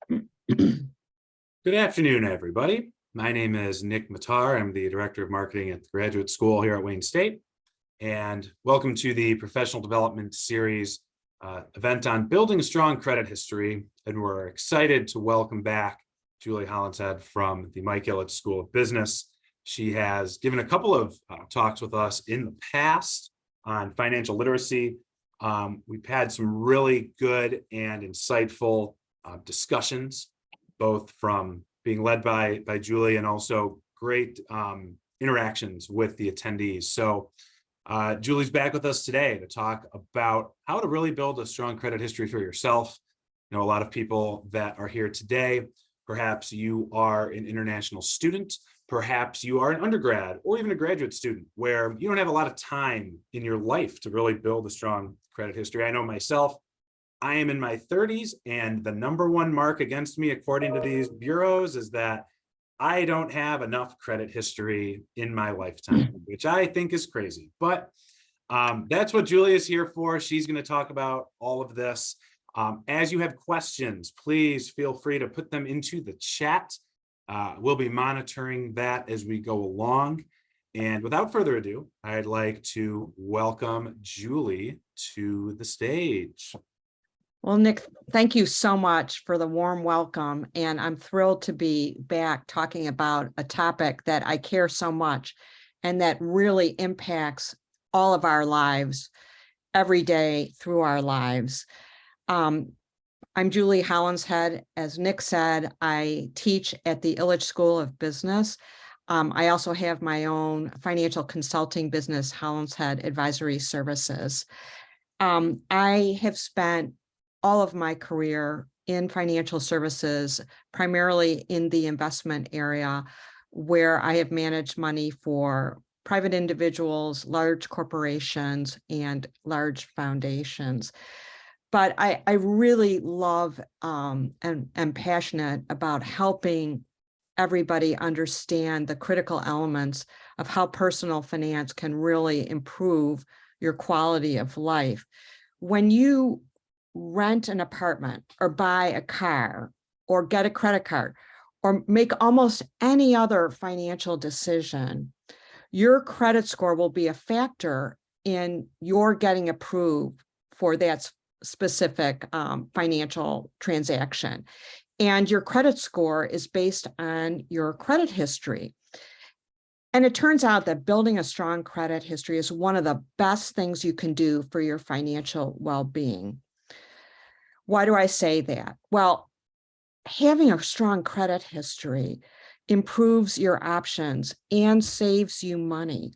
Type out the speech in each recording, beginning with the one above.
Good afternoon, everybody. My name is Nick Matar. I'm the Director of Marketing at the Graduate School here at Wayne State. And welcome to the Professional Development Series event on building a strong credit history. And we're excited to welcome back Julie Hollinshead from the Mike Ilitch School of Business. She has given a couple of talks with us in the past on financial literacy. We've had some really good and insightful discussions, both from being led by Julie and also great interactions with the attendees. So Julie's back with us today to talk about how to really build a strong credit history for yourself. You know, a lot of people that are here today, perhaps you are an international student, perhaps you are an undergrad or even a graduate student where you don't have a lot of time in your life to really build a strong credit history. I know myself, I am in my 30s, and the number one mark against me, according to these bureaus, is that I don't have enough credit history in my lifetime, which I think is crazy. But that's what Julie is here for. She's going to talk about all of this. As you have questions, please feel free to put them into the chat. We'll be monitoring that as we go along. And without further ado, I'd like to welcome Julie to the stage. Well, Nick, thank you so much for the warm welcome. And I'm thrilled to be back talking about a topic that I care so much and that really impacts all of our lives every day through our lives. I'm Julie Hollinshead. As Nick said, I teach at the Ilitch School of Business. I also have my own financial consulting business, Hollinshead Advisory Services. I have spent all of my career in financial services, primarily in the investment area, where I have managed money for private individuals, large corporations, and large foundations. But I really love and am passionate about helping everybody understand the critical elements of how personal finance can really improve your quality of life. When you rent an apartment or buy a car or get a credit card or make almost any other financial decision, your credit score will be a factor in your getting approved for that specific financial transaction. And your credit score is based on your credit history. And it turns out that building a strong credit history is one of the best things you can do for your financial well-being. Why do I say that? Well, having a strong credit history improves your options and saves you money.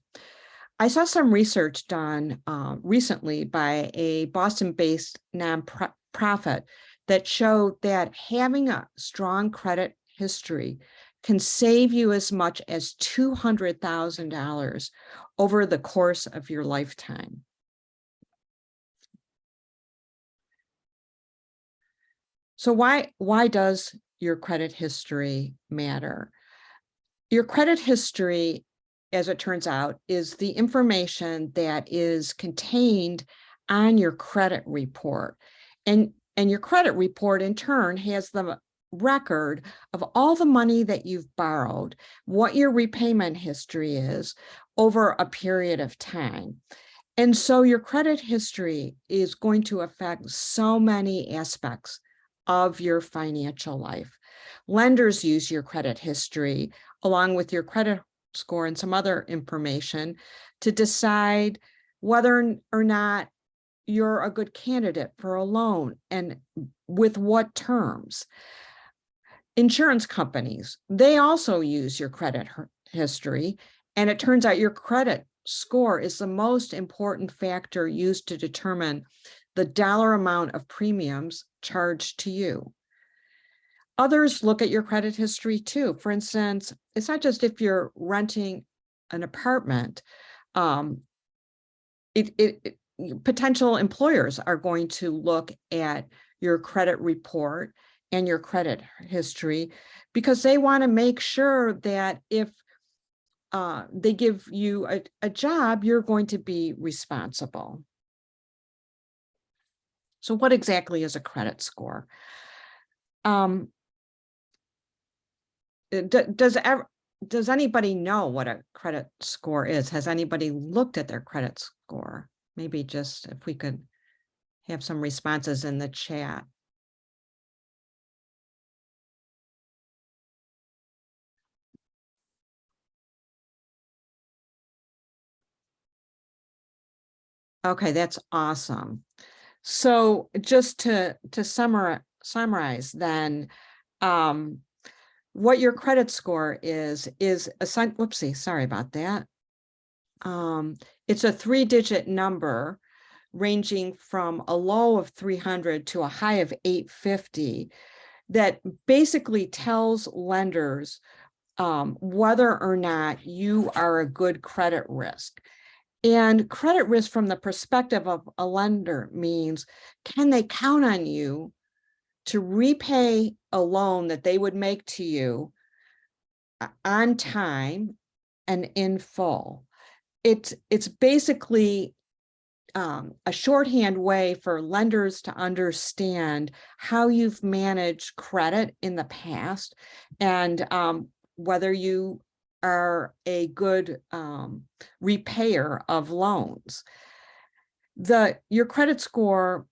I saw some research done recently by a Boston-based nonprofit that showed that having a strong credit history can save you as much as $200,000 over the course of your lifetime. So why does your credit history matter? Your credit history, as it turns out, is the information that is contained on your credit report. And your credit report, in turn, has the record of all the money that you've borrowed, what your repayment history is over a period of time. And so your credit history is going to affect so many aspects of your financial life. Lenders use your credit history along with your credit score and some other information to decide whether or not you're a good candidate for a loan and with what terms. Insurance companies, they also use your credit history, and it turns out your credit score is the most important factor used to determine the dollar amount of premiums charged to you. Others look at your credit history too. For instance, it's not just if you're renting an apartment. Potential employers are going to look at your credit report and your credit history because they want to make sure that if they give you a job, you're going to be responsible. So what exactly is a credit score? does anybody know what a credit score is? Has anybody looked at their credit score? Maybe just if we could have some responses in the chat. Okay, that's awesome. So just to summarize then, what your credit score is whoopsie, sorry about that. It's a 3-digit number ranging from a low of 300 to a high of 850 that basically tells lenders whether or not you are a good credit risk. And credit risk from the perspective of a lender means, can they count on you to repay a loan that they would make to you on time and in full? It's basically a shorthand way for lenders to understand how you've managed credit in the past and whether you are a good repayer of loans. Your credit score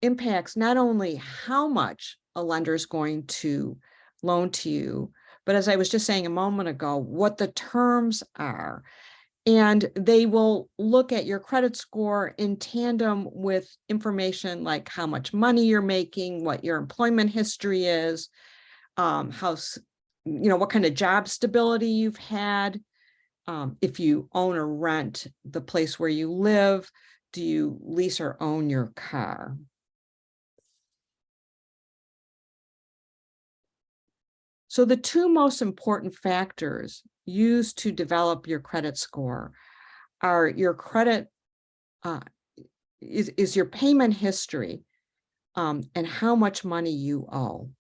impacts not only how much a lender is going to loan to you, but as I was just saying a moment ago, what the terms are. And they will look at your credit score in tandem with information like how much money you're making, what your employment history is, what kind of job stability you've had, if you own or rent the place where you live, do you lease or own your car? So the two most important factors used to develop your credit score are your credit, is your payment history, and how much money you owe.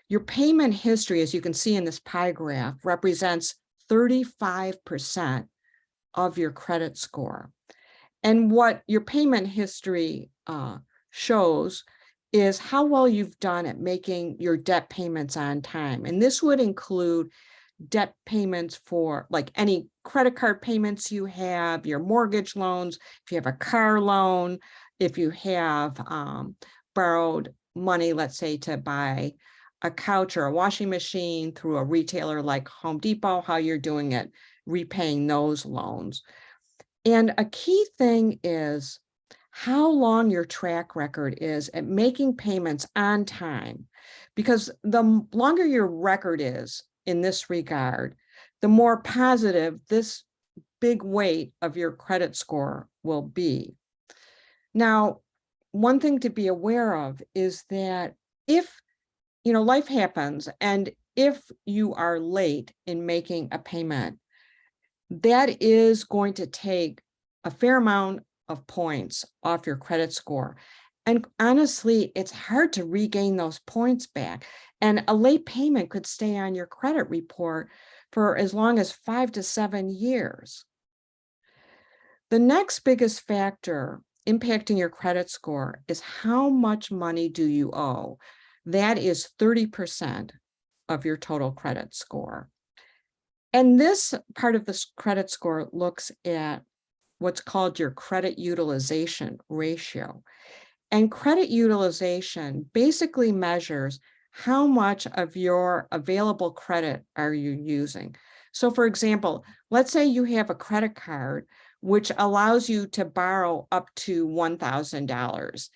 Your payment history, as you can see in this pie graph, represents 35% of your credit score. And what your payment history shows is how well you've done at making your debt payments on time. And this would include debt payments for like any credit card payments you have, your mortgage loans, if you have a car loan, if you have borrowed money, let's say to buy a couch or a washing machine through a retailer like Home Depot, how you're doing it, repaying those loans. And a key thing is how long your track record is at making payments on time, because the longer your record is in this regard, the more positive this big weight of your credit score will be. Now, one thing to be aware of is that if, life happens, and if you are late in making a payment, that is going to take a fair amount of points off your credit score. And honestly, it's hard to regain those points back. And a late payment could stay on your credit report for as long as 5 to 7 years. The next biggest factor impacting your credit score is how much money do you owe? That is 30% of your total credit score. And this part of this credit score looks at what's called your credit utilization ratio. And credit utilization basically measures how much of your available credit are you using. So for example, let's say you have a credit card which allows you to borrow up to $1,000.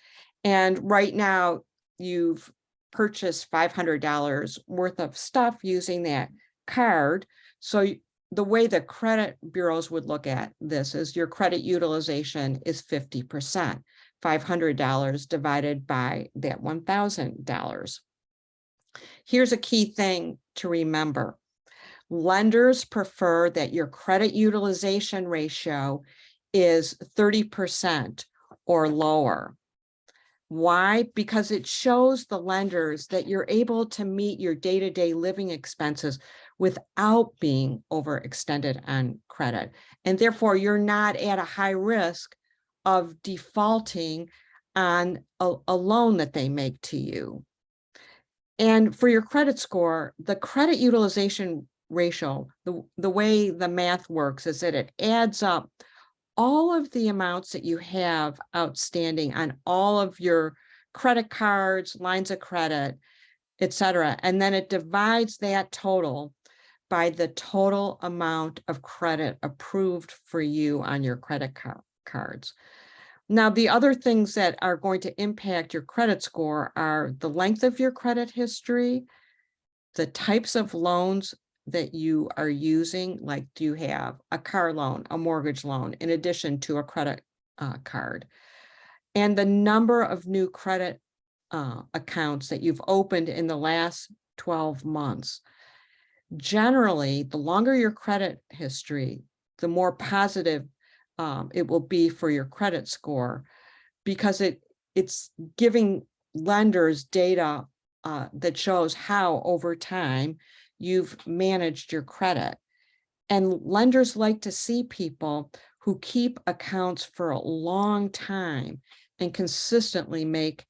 And right now you've purchased $500 worth of stuff using that card. So the way the credit bureaus would look at this is your credit utilization is 50%, $500 divided by that $1,000. Here's a key thing to remember. Lenders prefer that your credit utilization ratio is 30% or lower. Why? Because it shows the lenders that you're able to meet your day-to-day living expenses without being overextended on credit. And therefore, you're not at a high risk of defaulting on a loan that they make to you. And for your credit score, the credit utilization ratio, the way the math works is that it adds up all of the amounts that you have outstanding on all of your credit cards, lines of credit, et cetera. And then it divides that total by the total amount of credit approved for you on your credit cards. Now, the other things that are going to impact your credit score are the length of your credit history, the types of loans that you are using, like do you have a car loan, a mortgage loan, in addition to a credit card, and the number of new credit accounts that you've opened in the last 12 months. Generally, the longer your credit history, the more positive it will be for your credit score, because it's giving lenders data that shows how over time you've managed your credit. And lenders like to see people who keep accounts for a long time and consistently make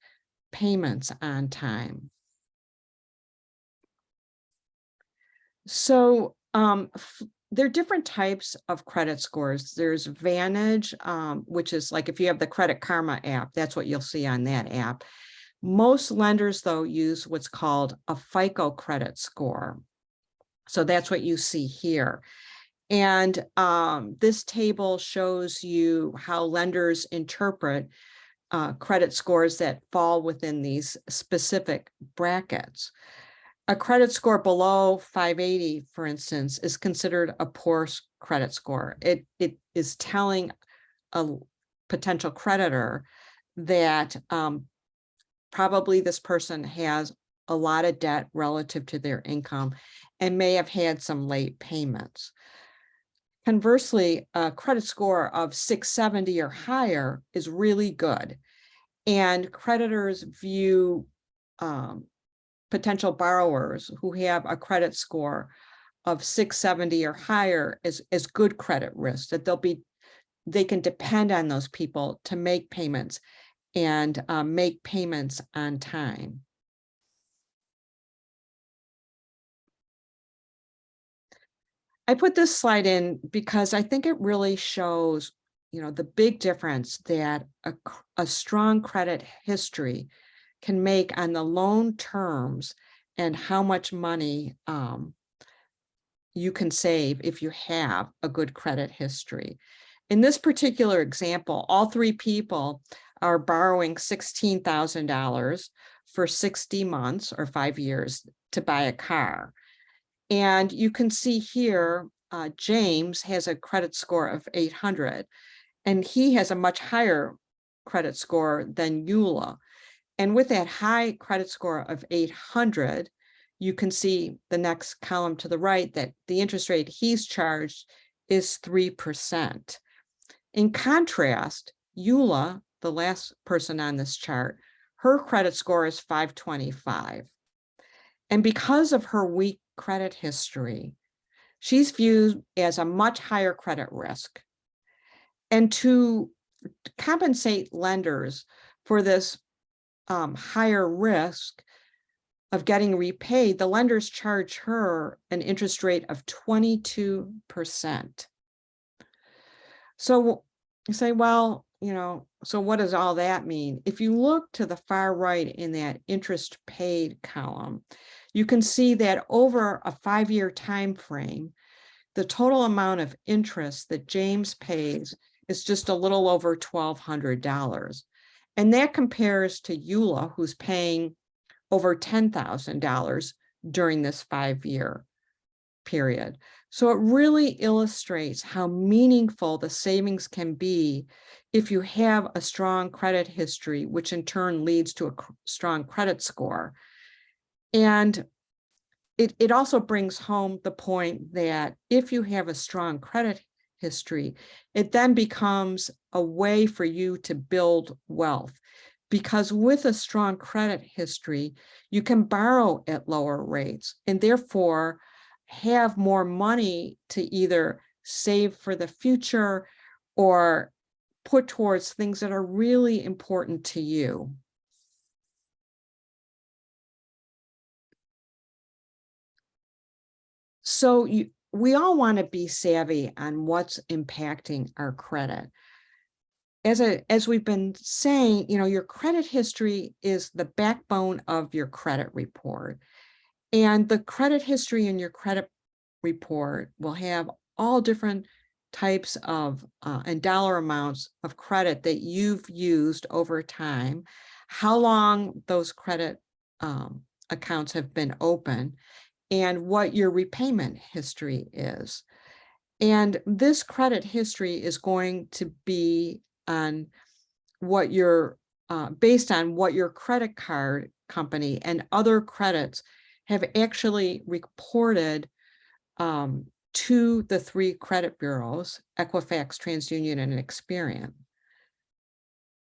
payments on time. So there are different types of credit scores. There's Vantage, which is like if you have the Credit Karma app, that's what you'll see on that app. Most lenders, though, use what's called a FICO credit score. So that's what you see here. And this table shows you how lenders interpret credit scores that fall within these specific brackets. A credit score below 580, for instance, is considered a poor credit score. It is telling a potential creditor that probably this person has a lot of debt relative to their income and may have had some late payments. Conversely, a credit score of 670 or higher is really good. And creditors view potential borrowers who have a credit score of 670 or higher as good credit risk, that they can depend on those people to make payments and make payments on time. I put this slide in because I think it really shows, the big difference that a strong credit history can make on the loan terms and how much money you can save if you have a good credit history. In this particular example, all three people are borrowing $16,000 for 60 months or 5 years to buy a car. And you can see here, James has a credit score of 800, and he has a much higher credit score than Eula. And with that high credit score of 800, you can see the next column to the right that the interest rate he's charged is 3%. In contrast, Eula, the last person on this chart, her credit score is 525. And because of her weak credit history, she's viewed as a much higher credit risk. And to compensate lenders for this higher risk of getting repaid, the lenders charge her an interest rate of 22%. So you say, well, so what does all that mean? If you look to the far right in that interest paid column, you can see that over a 5-year time frame, the total amount of interest that James pays is just a little over $1,200. And that compares to Eula, who's paying over $10,000 during this 5-year period. So it really illustrates how meaningful the savings can be if you have a strong credit history, which in turn leads to a strong credit score. And it also brings home the point that if you have a strong credit history, it then becomes a way for you to build wealth. Because with a strong credit history, you can borrow at lower rates and therefore have more money to either save for the future or put towards things that are really important to you. So we all want to be savvy on what's impacting our credit. As we've been saying, your credit history is the backbone of your credit report. And the credit history in your credit report will have all different types of and dollar amounts of credit that you've used over time, how long those credit accounts have been open, and what your repayment history is. And this credit history is going to be on what your based on what your credit card company and other credits have actually reported to the 3 credit bureaus, Equifax, TransUnion, and Experian.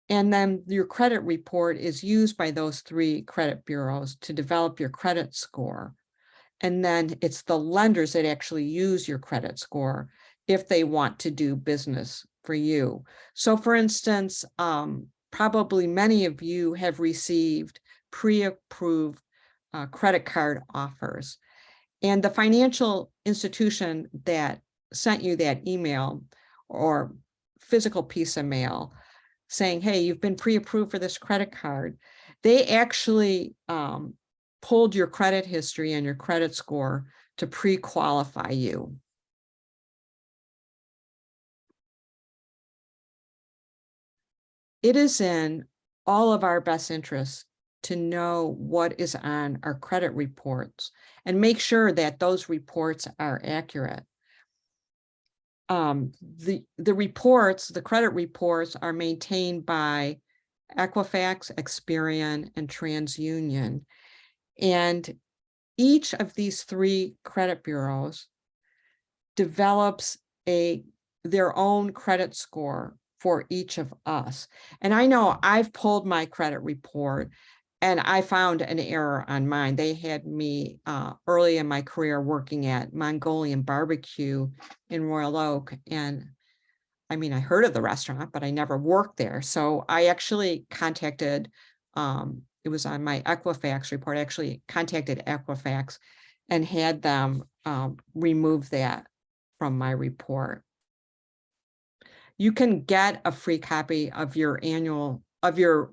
And then your credit report is used by those 3 credit bureaus to develop your credit score. And then it's the lenders that actually use your credit score if they want to do business for you. So for instance, probably many of you have received pre-approved credit card offers. And the financial institution that sent you that email or physical piece of mail saying, hey, you've been pre-approved for this credit card, they actually pulled your credit history and your credit score to pre-qualify you. It is in all of our best interests to know what is on our credit reports and make sure that those reports are accurate. The reports, the credit reports, are maintained by Equifax, Experian, and TransUnion. And each of these 3 credit bureaus develops their own credit score for each of us. And I know I've pulled my credit report and I found an error on mine. They had me early in my career working at Mongolian Barbecue in Royal Oak. And I mean, I heard of the restaurant, but I never worked there. So I actually contacted, it was on my Equifax report, I actually contacted Equifax and had them remove that from my report. You can get a free copy of your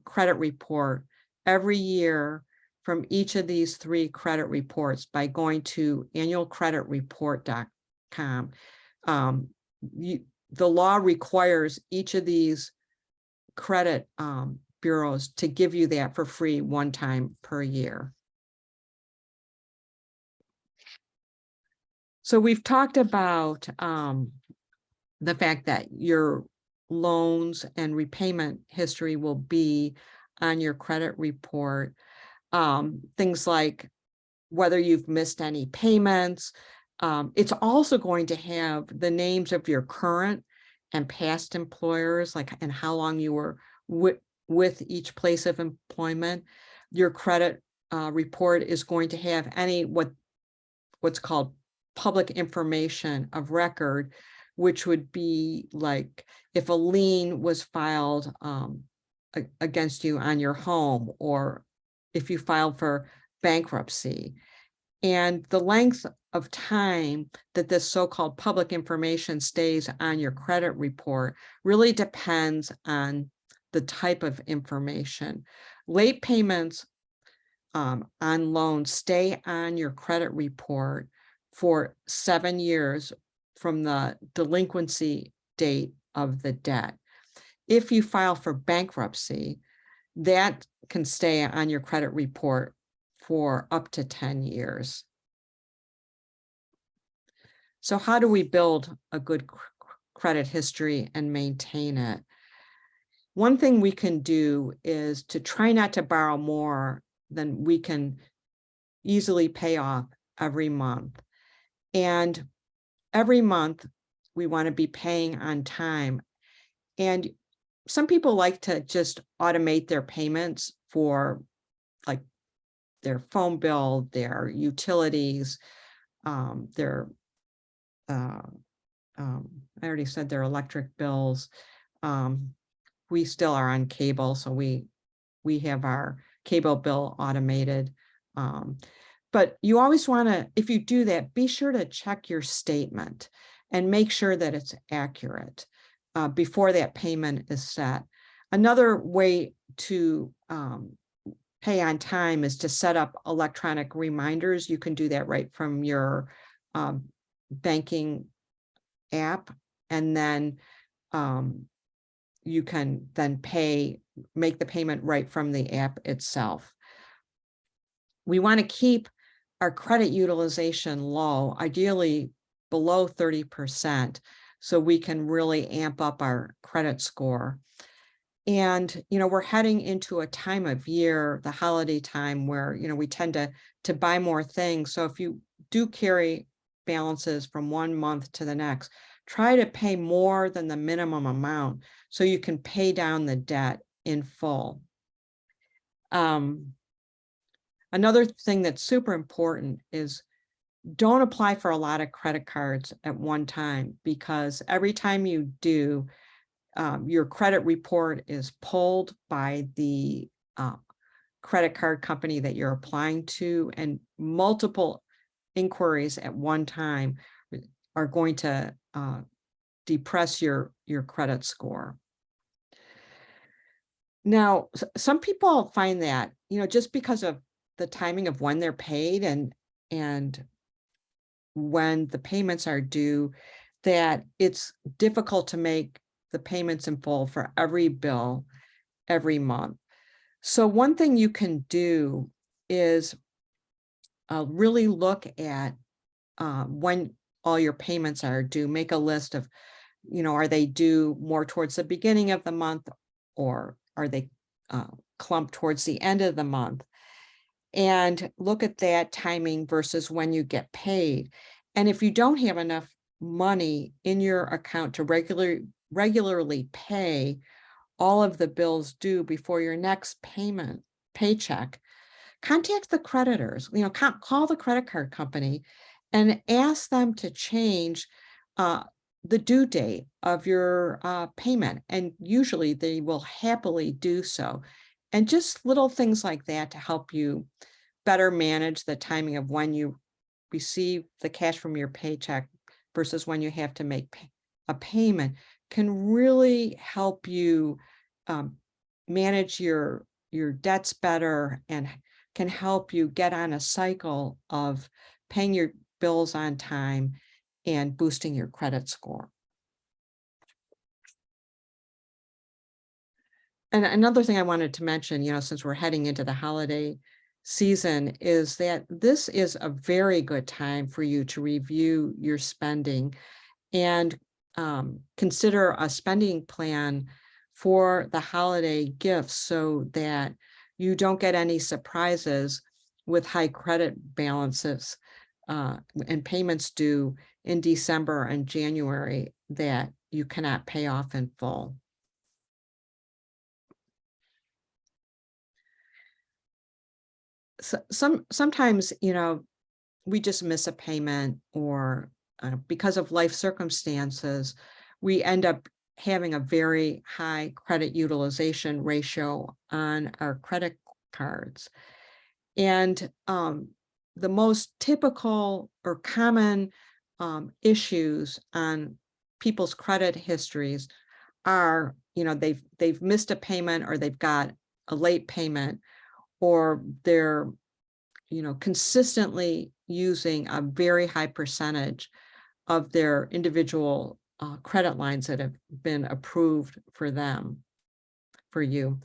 credit report every year from each of these 3 credit reports by going to annualcreditreport.com. The law requires each of these credit bureaus to give you that for free one time per year. So we've talked about the fact that your loans and repayment history will be on your credit report. Things like whether you've missed any payments. It's also going to have the names of your current and past employers, and how long you were with each place of employment. Your credit report is going to have what's called public information of record, which would be like if a lien was filed against you on your home, or if you filed for bankruptcy. And the length of time that this so-called public information stays on your credit report really depends on the type of information. Late payments on loans stay on your credit report for 7 years from the delinquency date of the debt. If you file for bankruptcy, that can stay on your credit report for up to 10 years. So how do we build a good credit history and maintain it? One thing we can do is to try not to borrow more than we can easily pay off every month. And every month we want to be paying on time. And some people like to just automate their payments for like their phone bill, their utilities, their I already said their electric bills. We still are on cable, so we have our cable bill automated. But you always want to, if you do that, be sure to check your statement and make sure that it's accurate before that payment is set. Another way to pay on time is to set up electronic reminders. You can do that right from your banking app, and then you can then make the payment right from the app itself. We want to keep our credit utilization low, ideally below 30%, so we can really amp up our credit score. And, we're heading into a time of year, the holiday time, where, we tend to buy more things. So if you do carry balances from one month to the next, try to pay more than the minimum amount so you can pay down the debt in full. Another thing that's super important is don't apply for a lot of credit cards at one time, because every time you do, your credit report is pulled by the credit card company that you're applying to, and multiple inquiries at one time are going to depress your credit score. Now, some people find that, just because of the timing of when they're paid and when the payments are due, that it's difficult to make the payments in full for every bill every month. So one thing you can do is really look at when all your payments are due. Make a list of, are they due more towards the beginning of the month, or are they clumped towards the end of the month? And look at that timing versus when you get paid. And if you don't have enough money in your account to regularly pay all of the bills due before your next paycheck, contact the creditors, call the credit card company and ask them to change the due date of your payment. And usually they will happily do so. And just little things like that to help you better manage the timing of when you receive the cash from your paycheck versus when you have to make a payment can really help you manage your debts better, and can help you get on a cycle of paying your bills on time and boosting your credit score. And another thing I wanted to mention, since we're heading into the holiday season, is that this is a very good time for you to review your spending and consider a spending plan for the holiday gifts, so that you don't get any surprises with high credit balances and payments due in December and January that you cannot pay off in full. So sometimes, we just miss a payment, or because of life circumstances, we end up having a very high credit utilization ratio on our credit cards. And the most typical or common issues on people's credit histories are, they've missed a payment, or they've got a late payment, or they're, consistently using a very high percentage of their individual credit lines that have been approved for you.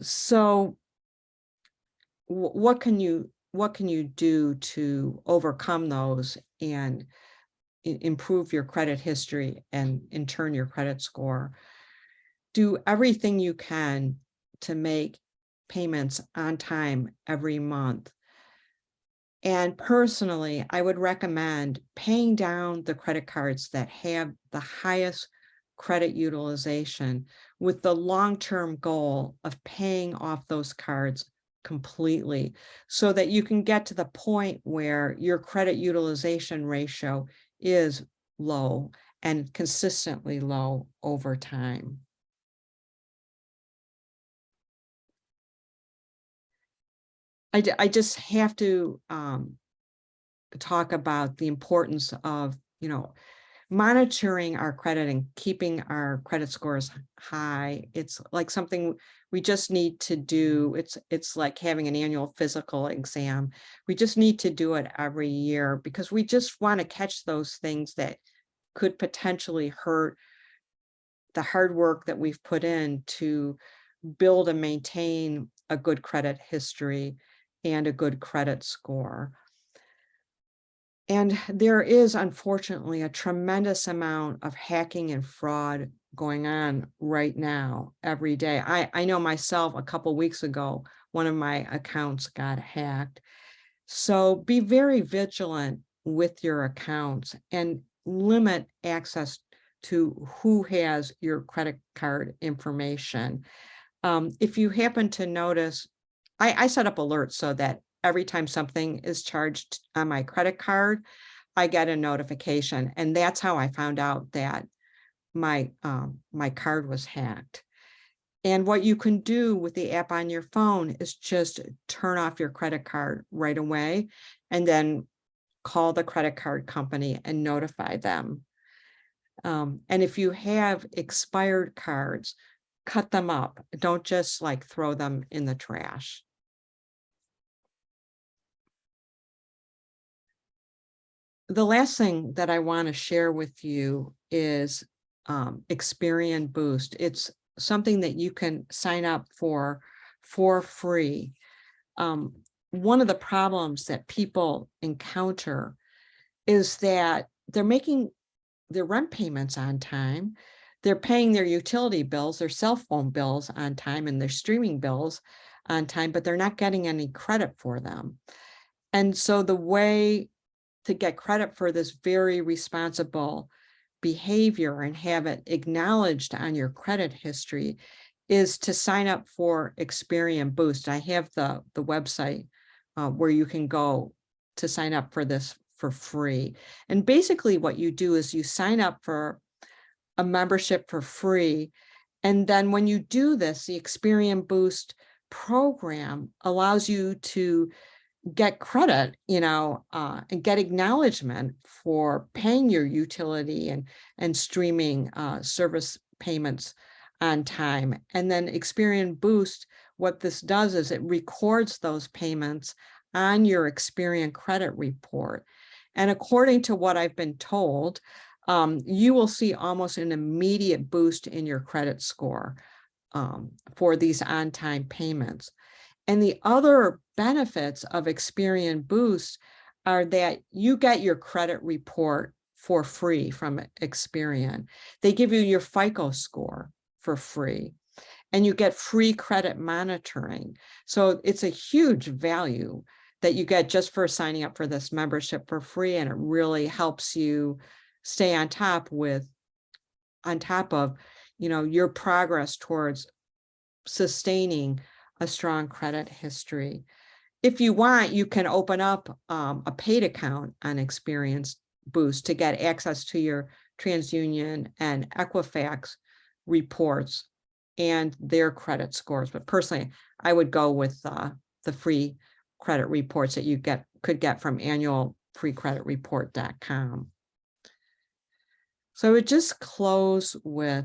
So what can you do to overcome those and improve your credit history, and in turn your credit score? Do everything you can to make payments on time every month. And personally, I would recommend paying down the credit cards that have the highest credit utilization, with the long-term goal of paying off those cards completely, so that you can get to the point where your credit utilization ratio is low and consistently low over time. I just have to talk about the importance of, monitoring our credit and keeping our credit scores high. It's like something we just need to do. It's like having an annual physical exam. We just need to do it every year because we just want to catch those things that could potentially hurt the hard work that we've put in to build and maintain a good credit history and a good credit score. And there is, unfortunately, a tremendous amount of hacking and fraud going on right now, every day. I know myself, a couple weeks ago, one of my accounts got hacked. So be very vigilant with your accounts and limit access to who has your credit card information. If you happen to notice, I set up alerts so that every time something is charged on my credit card, I get a notification. And that's how I found out that my card was hacked. And what you can do with the app on your phone is just turn off your credit card right away and then call the credit card company and notify them. And if you have expired cards, cut them up. Don't just like throw them in the trash. The last thing that I want to share with you is Experian Boost. It's something that you can sign up for free. One of the problems that people encounter is that they're making their rent payments on time. They're paying their utility bills, their cell phone bills on time, and their streaming bills on time, but they're not getting any credit for them. And so the way to get credit for this very responsible behavior and have it acknowledged on your credit history is to sign up for Experian Boost. I have the website where you can go to sign up for this for free. And basically what you do is you sign up for a membership for free. And then when you do this, the Experian Boost program allows you to get credit, and get acknowledgement for paying your utility and streaming service payments on time. And then Experian Boost, what this does is it records those payments on your Experian credit report. And according to what I've been told, you will see almost an immediate boost in your credit score for these on-time payments. And the other benefits of Experian Boost are that you get your credit report for free from Experian. They give you your FICO score for free, and you get free credit monitoring. So it's a huge value that you get just for signing up for this membership for free, and it really helps you stay on top of, your progress towards sustaining a strong credit history. If you want, you can open up a paid account on Experian Boost to get access to your TransUnion and Equifax reports and their credit scores. But personally, I would go with the free credit reports that you could get from annualfreecreditreport.com. So I would just close with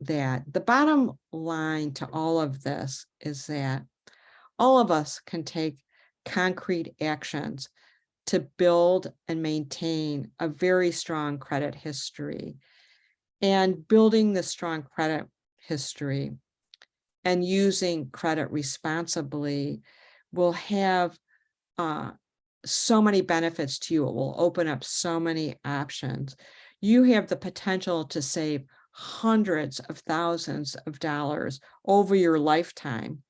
that the bottom line to all of this is that all of us can take concrete actions to build and maintain a very strong credit history. And building the strong credit history and using credit responsibly will have so many benefits to you. It will open up so many options. You have the potential to save hundreds of thousands of dollars over your lifetime.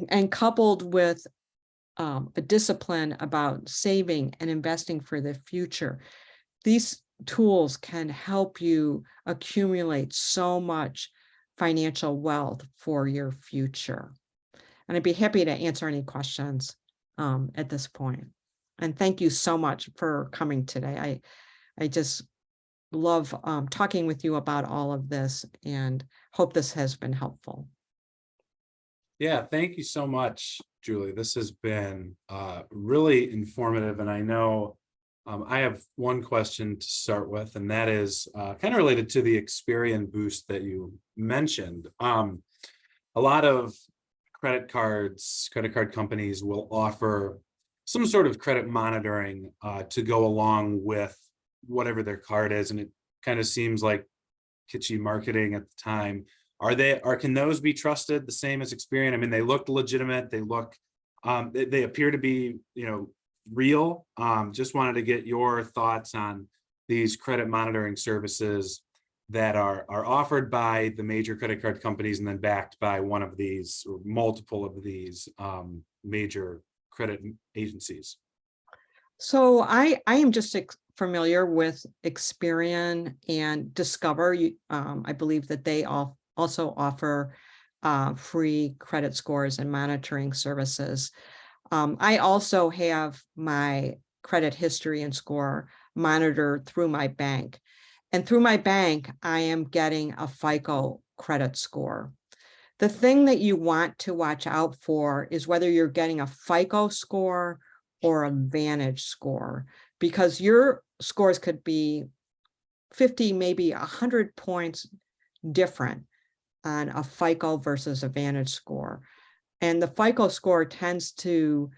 And coupled with a discipline about saving and investing for the future, these tools can help you accumulate so much financial wealth for your future. And I'd be happy to answer any questions at this point. And thank you so much for coming today. I just love talking with you about all of this and hope this has been helpful. Yeah, thank you so much, Julie. This has been really informative, and I know I have one question to start with, and that is kind of related to the Experian boost that you mentioned. A lot of credit card companies will offer some sort of credit monitoring to go along with whatever their card is, and it kind of seems like kitschy marketing at the time. Can those be trusted the same as Experian? I mean, they look legitimate. They look, they appear to be, real. Just wanted to get your thoughts on these credit monitoring services that are offered by the major credit card companies and then backed by one of these or multiple of these major credit agencies. So I am just familiar with Experian and Discover. I believe that they also offer free credit scores and monitoring services. I also have my credit history and score monitored through my bank. And through my bank, I am getting a FICO credit score. The thing that you want to watch out for is whether you're getting a FICO score or a Vantage score, because your scores could be 50, maybe 100 points different on a FICO versus a Vantage score. And the FICO score tends to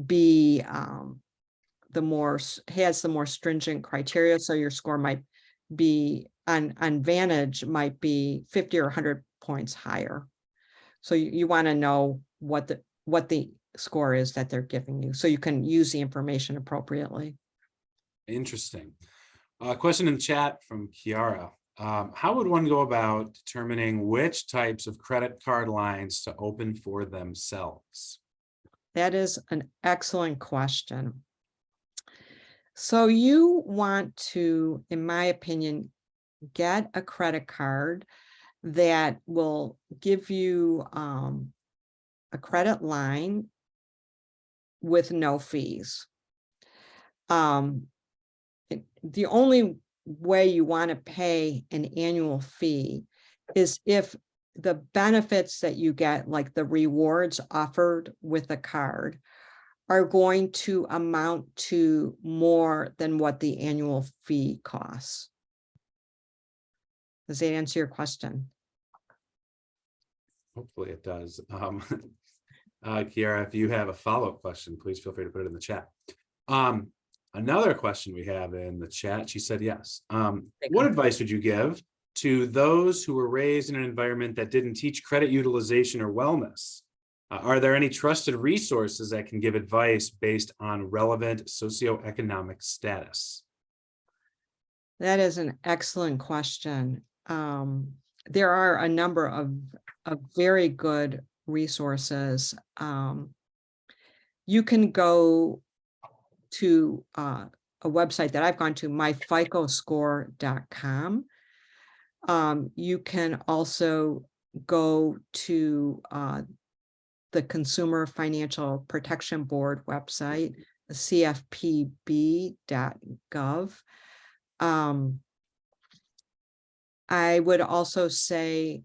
be has the more stringent criteria. So your score might be on Vantage might be 50 or 100 points higher. So you want to know what the score is that they're giving you, so you can use the information appropriately. Interesting. Question in the chat from Kiara. How would one go about determining which types of credit card lines to open for themselves? That is an excellent question. So you want to, in my opinion, get a credit card that will give you a credit line with no fees. The only way you want to pay an annual fee is if the benefits that you get, like the rewards offered with the card, are going to amount to more than what the annual fee costs. Does that answer your question? Hopefully it does. Kiara, if you have a follow-up question, please feel free to put it in the chat. Another question we have in the chat, she said yes. What advice would you give to those who were raised in an environment that didn't teach credit utilization or wellness? Are there any trusted resources that can give advice based on relevant socioeconomic status? That is an excellent question. There are a number of very good resources. You can go to a website that I've gone to, myficoscore.com. You can also go to the Consumer Financial Protection Board website, cfpb.gov. I would also say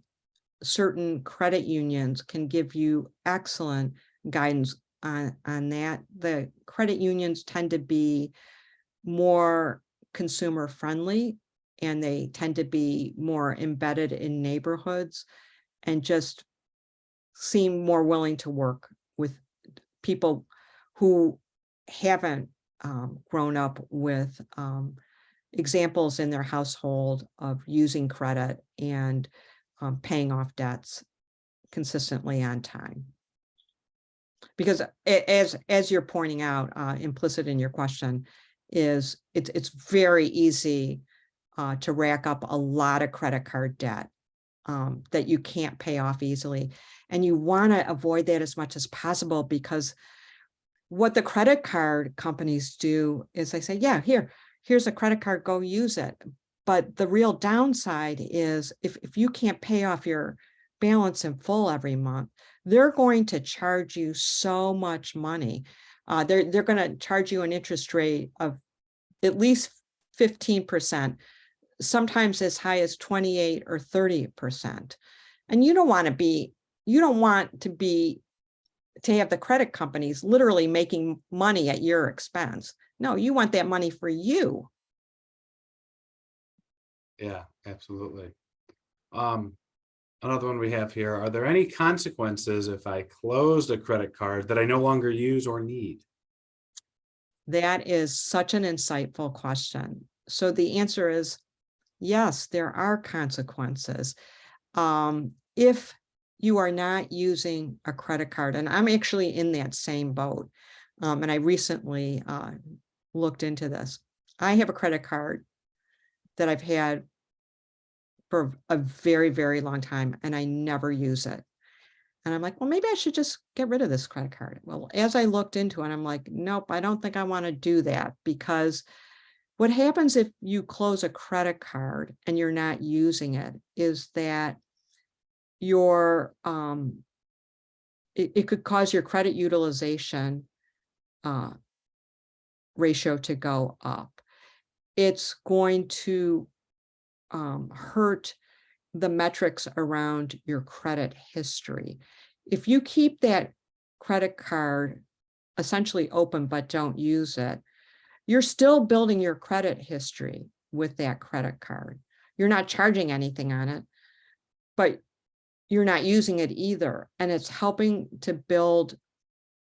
certain credit unions can give you excellent guidance on that. The credit unions tend to be more consumer friendly, and they tend to be more embedded in neighborhoods and just seem more willing to work with people who haven't grown up with examples in their household of using credit and paying off debts consistently on time. Because as you're pointing out, implicit in your question is it's very easy to rack up a lot of credit card debt that you can't pay off easily. And you want to avoid that as much as possible, because what the credit card companies do is they say, yeah, here's a credit card, go use it. But the real downside is if you can't pay off your balance in full every month, they're going to charge you so much money. They're going to charge you an interest rate of at least 15%, sometimes as high as 28 or 30%. And you don't want to be to have the credit companies literally making money at your expense. No, you want that money for you. Yeah, absolutely. Another one we have here, are there any consequences if I closed a credit card that I no longer use or need? That is such an insightful question. So the answer is yes, there are consequences. If you are not using a credit card, and I'm actually in that same boat, and I recently looked into this. I have a credit card that I've had for a very, very long time, and I never use it. And I'm like, well, maybe I should just get rid of this credit card. Well, as I looked into it, I'm like, nope, I don't think I want to do that, because what happens if you close a credit card and you're not using it is that your it could cause your credit utilization ratio to go up. It's going to hurt the metrics around your credit history. If you keep that credit card essentially open but don't use it, you're still building your credit history with that credit card. You're not charging anything on it, but you're not using it either. And it's helping to build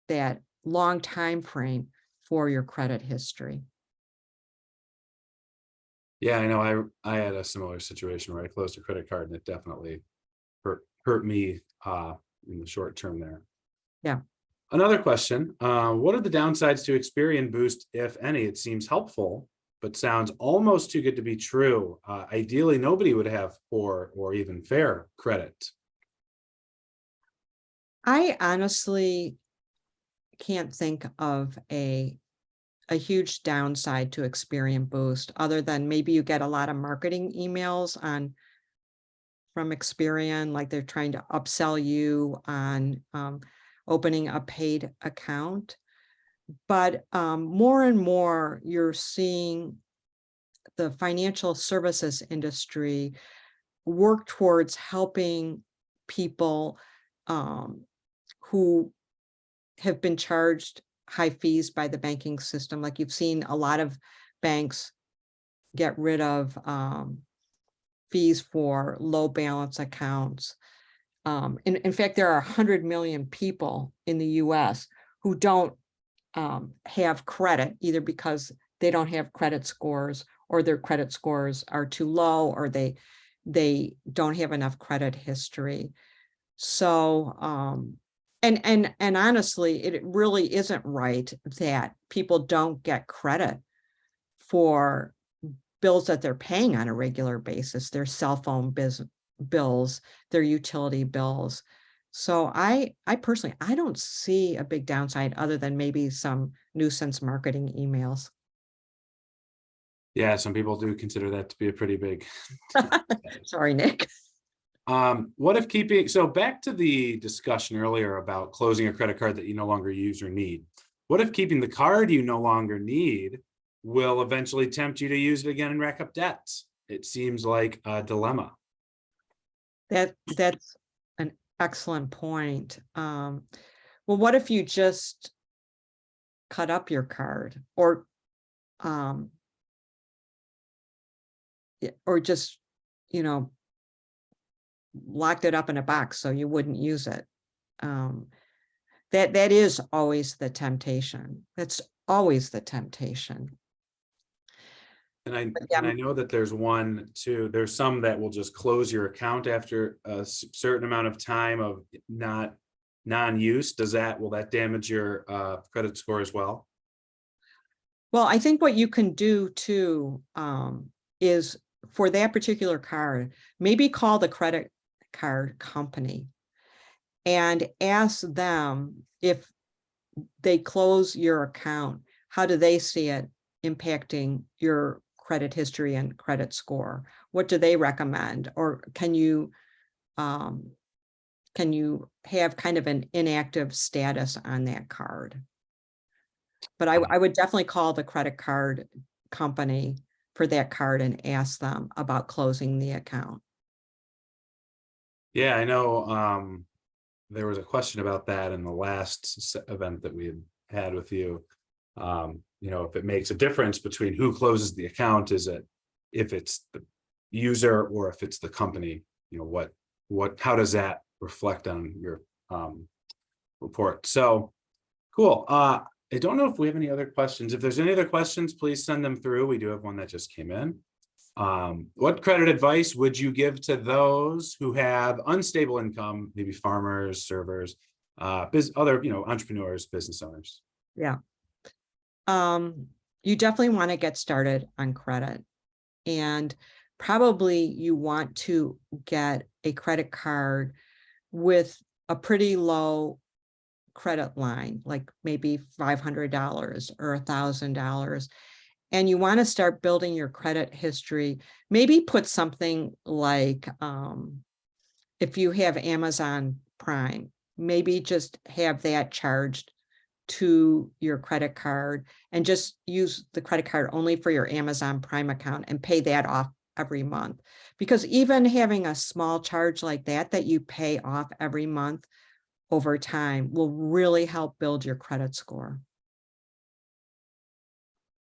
that long time frame for your credit history. Yeah, I know. I had a similar situation where I closed a credit card and it definitely hurt me in the short term there. Yeah. Another question, what are the downsides to Experian Boost, if any? It seems helpful, but sounds almost too good to be true. Ideally, nobody would have poor or even fair credit. I honestly can't think of a huge downside to Experian Boost, other than maybe you get a lot of marketing emails from Experian, like they're trying to upsell you on opening a paid account. But more and more, you're seeing the financial services industry work towards helping people who have been charged high fees by the banking system. Like you've seen a lot of banks get rid of fees for low balance accounts. In fact, there are 100 million people in the US who don't have credit, either because they don't have credit scores, or their credit scores are too low, or they don't have enough credit history. So and honestly, it really isn't right that people don't get credit for bills that they're paying on a regular basis, their cell phone bills, their utility bills. So I personally, I don't see a big downside other than maybe some nuisance marketing emails. Yeah, some people do consider that to be a pretty big. Sorry, Nick. What if keeping, so back to the discussion earlier about closing a credit card that you no longer use or need. What if keeping the card you no longer need will eventually tempt you to use it again and rack up debts? It seems like a dilemma. That's an excellent point. Well, what if you just cut up your card, or just, locked it up in a box so you wouldn't use it? That is always the temptation. That's always the temptation. And I Yeah, and I know that there's one too. There's some that will just close your account after a certain amount of time of non-use. Will that damage your credit score as well? well, I think what you can do too is, for that particular card, maybe call the credit card company and ask them, if they close your account, how do they see it impacting your credit history and credit score? What do they recommend? Or can you have kind of an inactive status on that card? But I would definitely call the credit card company for that card and ask them about closing the account. Yeah, I know. there was a question about that in the last event that we had with you. If it makes a difference between who closes the account, is it if it's the user or if it's the company? How does that reflect on your report? So cool. I don't know if we have any other questions. If there's any other questions, please send them through. We do have one that just came in. What credit advice would you give to those who have unstable income, maybe farmers, servers, other, entrepreneurs, business owners? Yeah. You definitely want to get started on credit, and probably you want to get a credit card with a pretty low credit line, like maybe $500 or $1,000. And you want to start building your credit history. Maybe put something like, if you have Amazon Prime, maybe just have that charged to your credit card and just use the credit card only for your Amazon Prime account and pay that off every month. Because even having a small charge like that you pay off every month over time will really help build your credit score.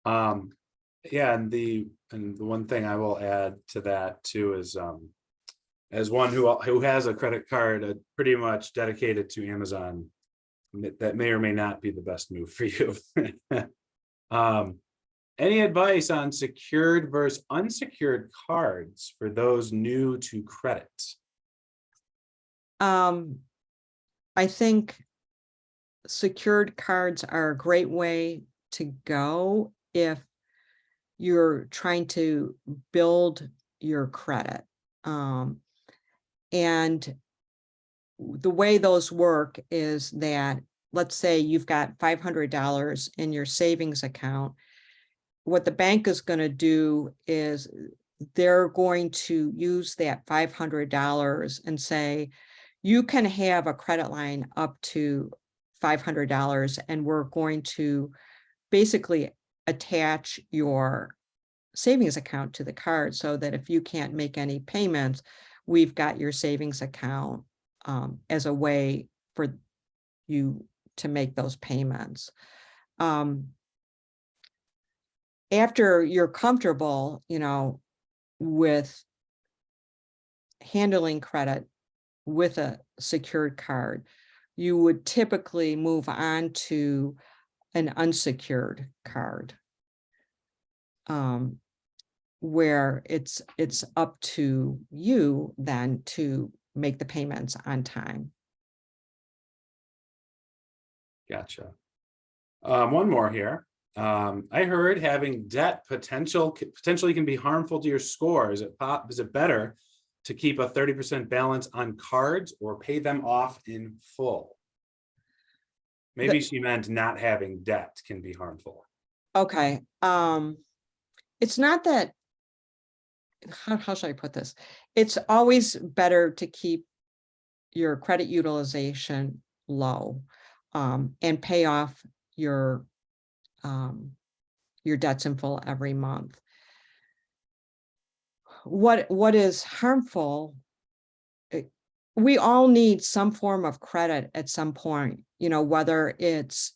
Yeah, and the one thing I will add to that too is, as one who has a credit card pretty much dedicated to Amazon, that may or may not be the best move for you. Any advice on secured versus unsecured cards for those new to credit? I think secured cards are a great way to go if you're trying to build your credit. And the way those work is that, let's say you've got $500 in your savings account. What the bank is going to do is they're going to use that $500 and say, you can have a credit line up to $500, and we're going to basically attach your savings account to the card so that if you can't make any payments, we've got your savings account as a way for you to make those payments. After you're comfortable, with handling credit with a secured card, you would typically move on to an unsecured card, where it's up to you then to make the payments on time. Gotcha. One more here. I heard having debt potentially can be harmful to your score. Is it better to keep a 30% balance on cards or pay them off in full? Maybe she meant not having debt can be harmful. Okay. It's not that, how should I put this? It's always better to keep your credit utilization low, and pay off your debts in full every month. What is harmful? We all need some form of credit at some point, whether it's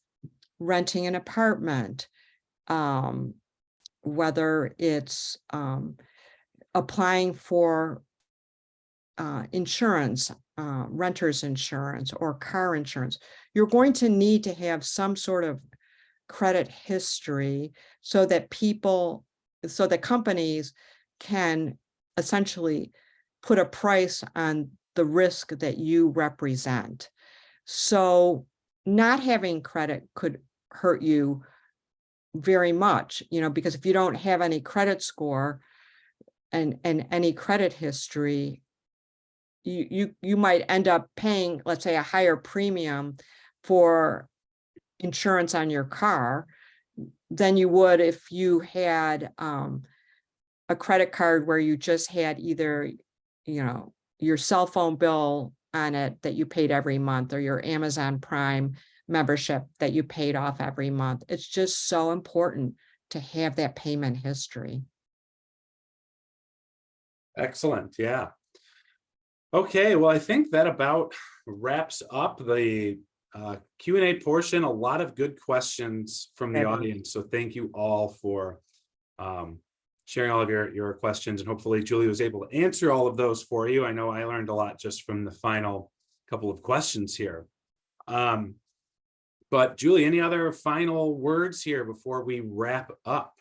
renting an apartment, whether it's applying for insurance, renter's insurance or car insurance. You're going to need to have some sort of credit history so that companies can essentially put a price on the risk that you represent. So not having credit could hurt you very much, because if you don't have any credit score and any credit history, you might end up paying, let's say, a higher premium for insurance on your car than you would if you had a credit card where you just had either, your cell phone bill on it that you paid every month, or your Amazon Prime membership that you paid off every month. It's just so important to have that payment history. Excellent. Yeah. Okay, well, I think that about wraps up the Q&A portion. A lot of good questions from the Fabulous. audience. So thank you all for sharing all of your questions. And hopefully Julie was able to answer all of those for you. I know I learned a lot just from the final couple of questions here. But Julie, any other final words here before we wrap up?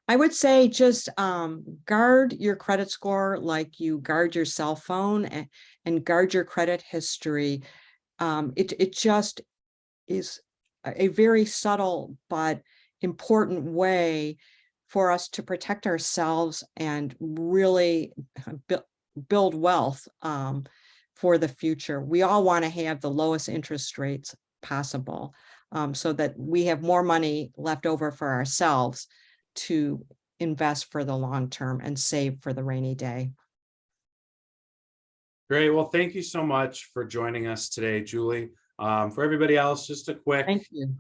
I would say just guard your credit score like you guard your cell phone, and guard your credit history. It just is a very subtle but important way for us to protect ourselves and really build wealth for the future. We all want to have the lowest interest rates possible, so that we have more money left over for ourselves to invest for the long term and save for the rainy day. Great. Well, thank you so much for joining us today, Julie. For everybody else, just a quick Thank you.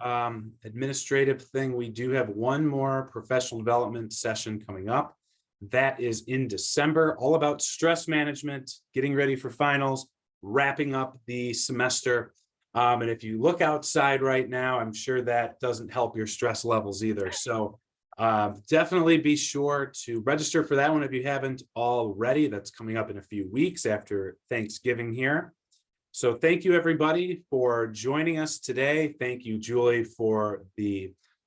administrative thing. We do have one more professional development session coming up. That is in December, all about stress management, getting ready for finals, wrapping up the semester. And if you look outside right now, I'm sure that doesn't help your stress levels either. So definitely be sure to register for that one if you haven't already. That's coming up in a few weeks after Thanksgiving here. So thank you, everybody, for joining us today. Thank you, Julie, for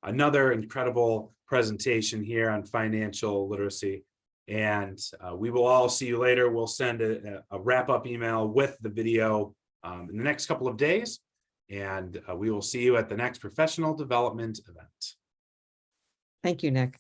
another incredible presentation here on financial literacy. And we will all see you later. We'll send a wrap-up email with the video in the next couple of days. And we will see you at the next professional development event. Thank you, Nick.